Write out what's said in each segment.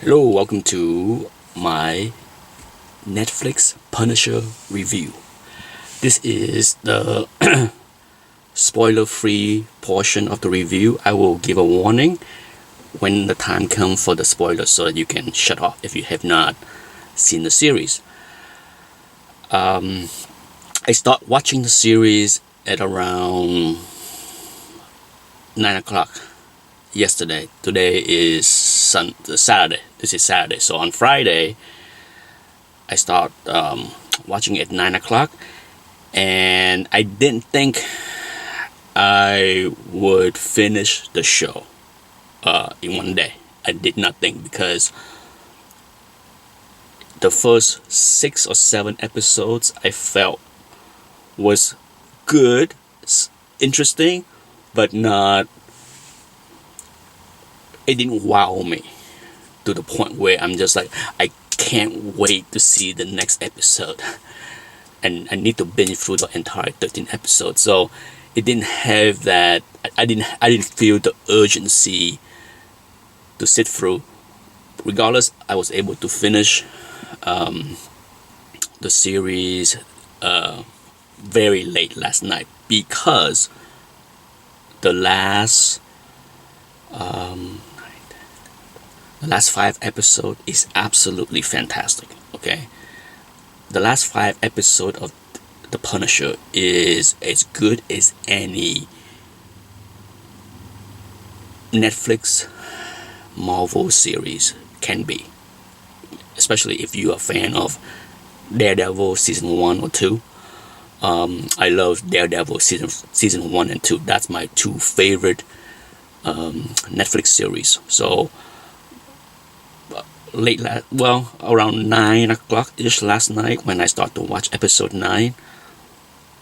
Hello, welcome to my Netflix Punisher review. This is the spoiler free portion of the review. I will give a warning when the time comes for the spoilers so that you can shut off if you have not seen the series. I start watching the series at around 9 o'clock yesterday. Today is Saturday. This is Saturday. So on Friday, I start watching at 9 o'clock, and I didn't think I would finish the show in one day. I did not think, because the first 6 or 7 episodes I felt was good, interesting, but not. It didn't wow me to the point where I'm just like, I can't wait to see the next episode, and I need to binge through the entire 13 episodes. So it didn't have that. I didn't feel the urgency to sit through. Regardless, I was able to finish the series very late last night, because the last 5 episodes is absolutely fantastic. Okay, the last 5 episodes of The Punisher is as good as any Netflix Marvel series can be, especially if you're a fan of Daredevil season 1 or 2. I love Daredevil season 1 and 2. That's my 2 favorite Netflix series. So around 9 o'clock ish last night, when I start to watch episode 9,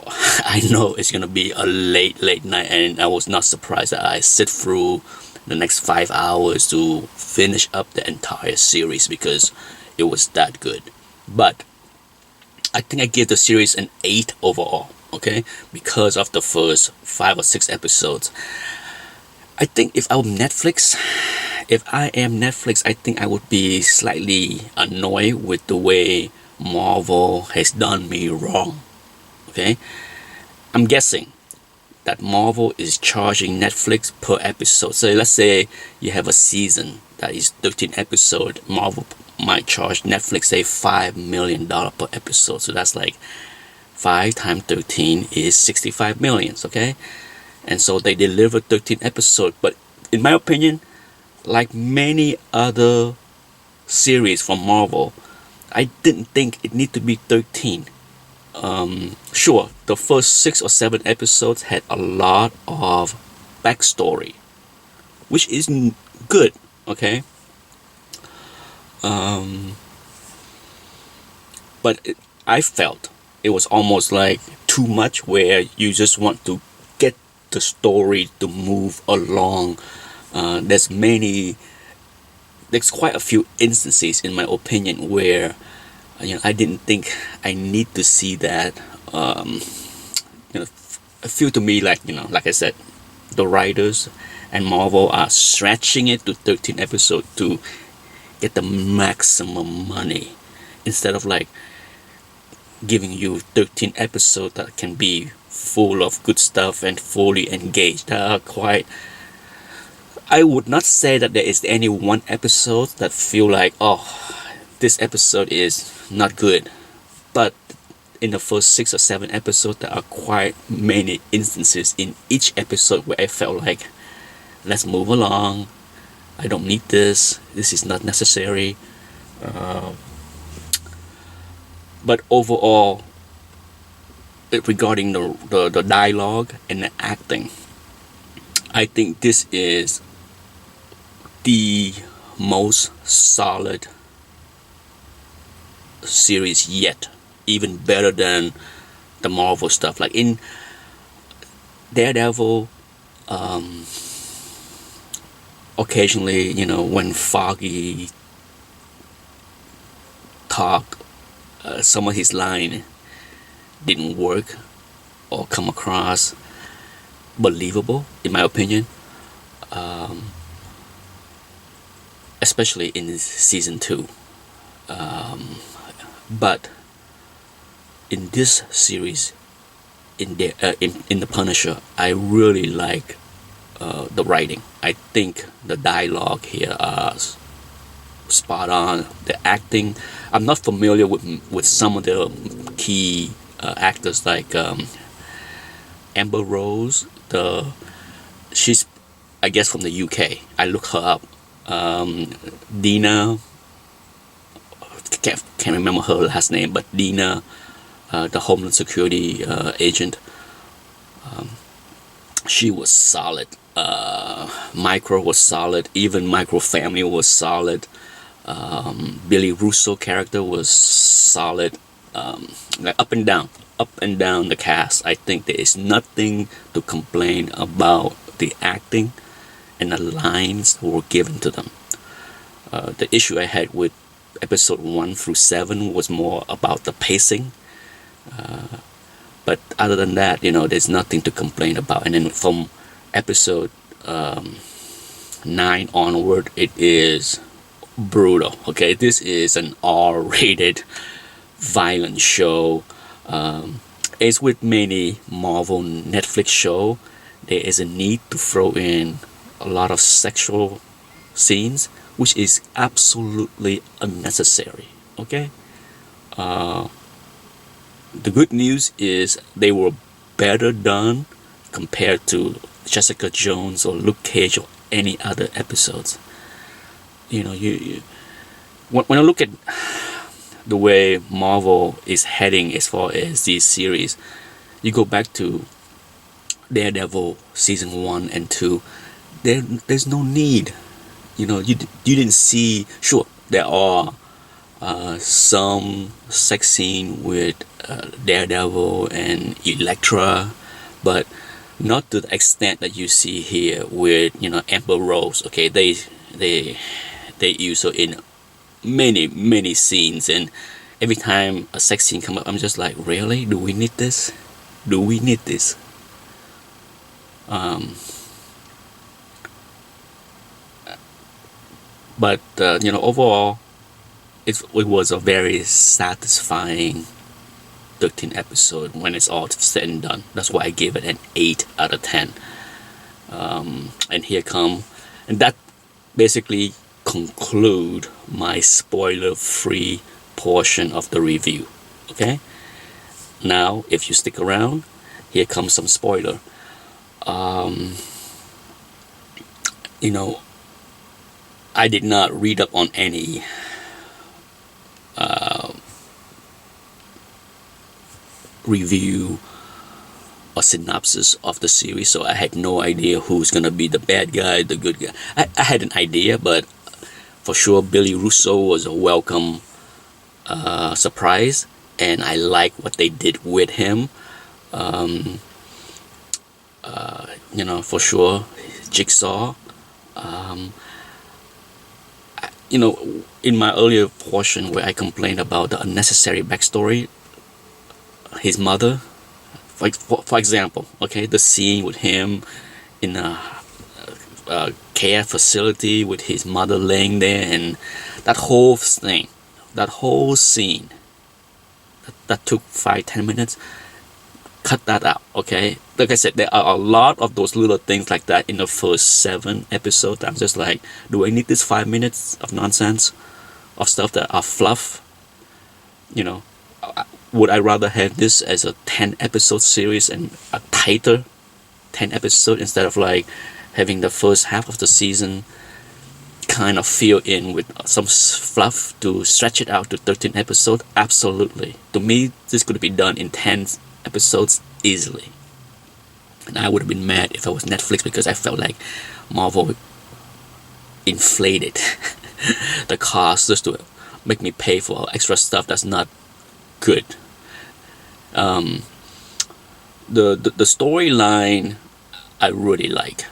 I know it's gonna be a late night, and I was not surprised that I sit through the next 5 hours to finish up the entire series, because it was that good. But I think I give the series an 8 overall, okay, because of the first 5 or 6 episodes. I think if I am Netflix, I think I would be slightly annoyed with the way Marvel has done me wrong. Okay, I'm guessing that Marvel is charging Netflix per episode. So let's say you have a season that is 13 episodes. Marvel might charge Netflix, say, $5 million per episode. So that's like 5 times 13 is 65 million. Okay, and so they deliver 13 episodes. But in my opinion, like many other series from Marvel, I didn't think it need to be 13. Sure, the first 6 or 7 episodes had a lot of backstory, which is good, okay? But I felt it was almost like too much, where you just want to get the story to move along. There's quite a few instances, in my opinion, where I didn't think I need to see that. It feel to me like, like I said, the writers and Marvel are stretching it to 13 episodes to get the maximum money, instead of like giving you 13 episodes that can be full of good stuff and fully engaged. I would not say that there is any one episode that feel like, oh, this episode is not good. But in the first 6 or 7 episodes, there are quite many instances in each episode where I felt like, let's move along. I don't need this. This is not necessary. But overall, regarding the dialogue and the acting, I think this is the most solid series yet, even better than the Marvel stuff. Like in Daredevil, occasionally, when Foggy talk, some of his line didn't work or come across believable, in my opinion. especially in season 2. But in this series, in the Punisher, I really like the writing. I think the dialogue here are spot on. The acting, I'm not familiar with some of the key actors like Amber Rose. She's, I guess, from the UK. I looked her up. Dina, can't remember her last name, but Dina, the Homeland Security agent, she was solid. Micro was solid. Even Micro family was solid. Billy Russo character was solid. Like up and down the cast. I think there is nothing to complain about the acting and the lines that were given to them. The issue I had with episode 1 through 7 was more about the pacing. But other than that, there's nothing to complain about. And then from episode 9 onward, it is brutal. Okay, this is an R-rated violent show. As with many Marvel Netflix show, there is a need to throw in a lot of sexual scenes, which is absolutely unnecessary. Okay. The good news is they were better done compared to Jessica Jones or Luke Cage or any other episodes. When I look at the way Marvel is heading as far as these series, you go back to Daredevil season 1 and 2. There's no need. You didn't see. Sure, there are some sex scene with Daredevil and Elektra, but not to the extent that you see here with Amber Rose. Okay, they use her in many scenes, and every time a sex scene come up, I'm just like, really? Do we need this? But overall, it was a very satisfying 13 episode when it's all said and done. That's why I gave it an 8 out of 10. And that basically conclude my spoiler-free portion of the review. Okay? Now, if you stick around, here comes some spoiler. I did not read up on any review or synopsis of the series, so I had no idea who's gonna be the bad guy, the good guy. I had an idea, but for sure Billy Russo was a welcome surprise, and I like what they did with him. For sure, Jigsaw. In my earlier portion where I complained about the unnecessary backstory, his mother, for example, okay, the scene with him in a care facility with his mother laying there, and that whole scene that took 5-10 minutes. Cut that out, okay? Like I said, there are a lot of those little things like that in the first 7 episodes. I'm just like, do I need this 5 minutes of nonsense, of stuff that are fluff? Would I rather have this as a 10 episode series and a tighter 10 episode instead of like having the first half of the season kind of fill in with some fluff to stretch it out to 13 episodes? Absolutely. To me, this could be done in 10 episodes easily, and I would have been mad if I was Netflix, because I felt like Marvel inflated the cost just to make me pay for extra stuff that's not good. The storyline I really like.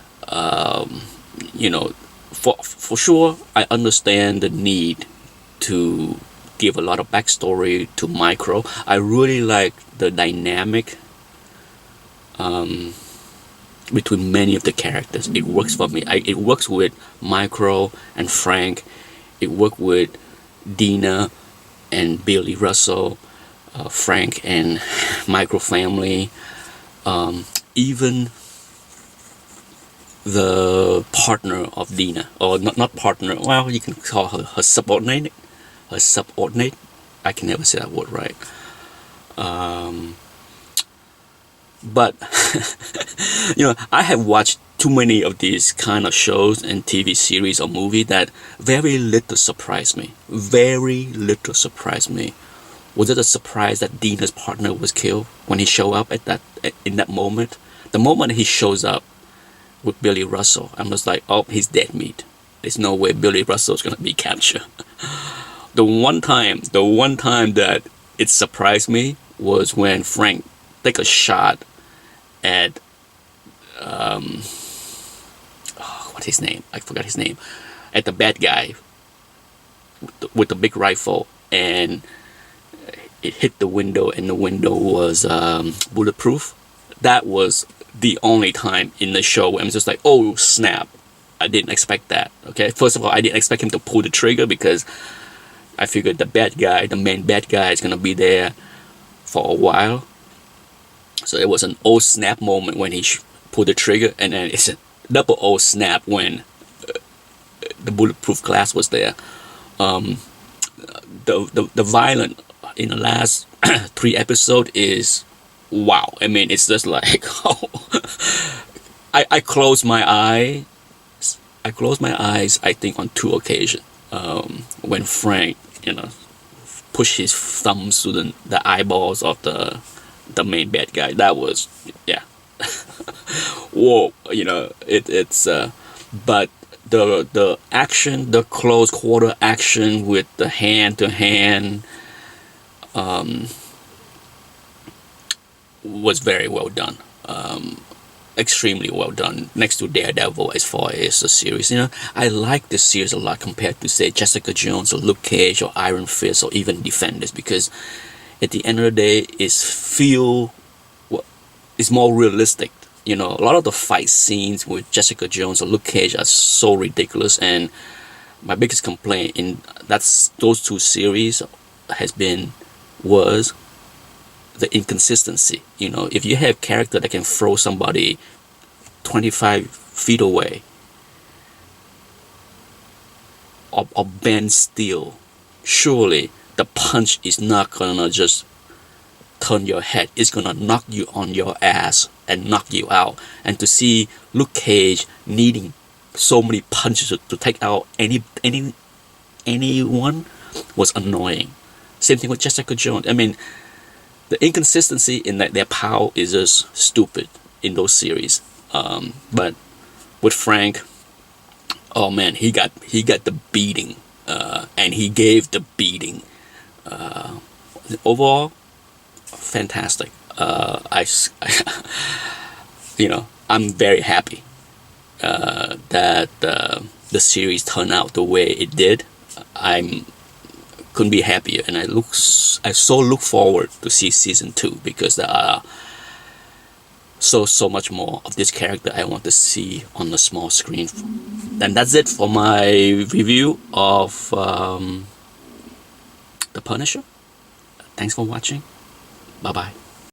For sure, I understand the need to give a lot of backstory to Micro. I really like the dynamic between many of the characters. It works for me. It works with Micro and Frank It worked with Dina and Billy Russell, Frank and Micro family, even the partner of Dina, or not partner, well, you can call her subordinate. I can never say that word right. But I have watched too many of these kind of shows and TV series or movie that very little surprised me. Very little surprised me. Was it a surprise that Dina's partner was killed when he showed up in that moment? The moment he shows up with Billy Russell, I'm just like, oh, he's dead meat. There's no way Billy Russell is gonna be captured. The one time that it surprised me was when Frank took a shot at what's his name? I forgot his name. At the bad guy with the big rifle, and it hit the window, and the window was bulletproof. That was the only time in the show where I'm just like, oh snap, I didn't expect that. Okay, first of all, I didn't expect him to pull the trigger because I figured the main bad guy is gonna be there for a while. So it was an oh snap moment when he pulled the trigger, and then it's a double oh snap when the bulletproof glass was there. The violence in the last 3 episodes is wow. I mean, it's just like I closed my eyes. I think on 2 occasions. When Frank, pushed his thumbs to the eyeballs of the main bad guy. That was, yeah. Whoa, it's but the action, the close quarter action with the hand to hand, was very well done. Extremely well done, next to Daredevil as far as the series. I like this series a lot compared to, say, Jessica Jones or Luke Cage or Iron Fist or even Defenders, because at the end of the day it's more realistic. A lot of the fight scenes with Jessica Jones or Luke Cage are so ridiculous, and my biggest complaint in those 2 series was the inconsistency. If you have character that can throw somebody 25 feet away or bend steel, surely the punch is not gonna just turn your head. It's gonna knock you on your ass and knock you out. And to see Luke Cage needing so many punches to take out anyone was annoying. Same thing with Jessica Jones. I mean, the inconsistency in their power is just stupid in those series. But with Frank, oh man, he got the beating, and he gave the beating. Overall, fantastic. I'm very happy that the series turned out the way it did. Couldn't be happier, and I so look forward to see season 2, because there are so much more of this character I want to see on the small screen. And that's it for my review of The Punisher. Thanks for watching. Bye bye.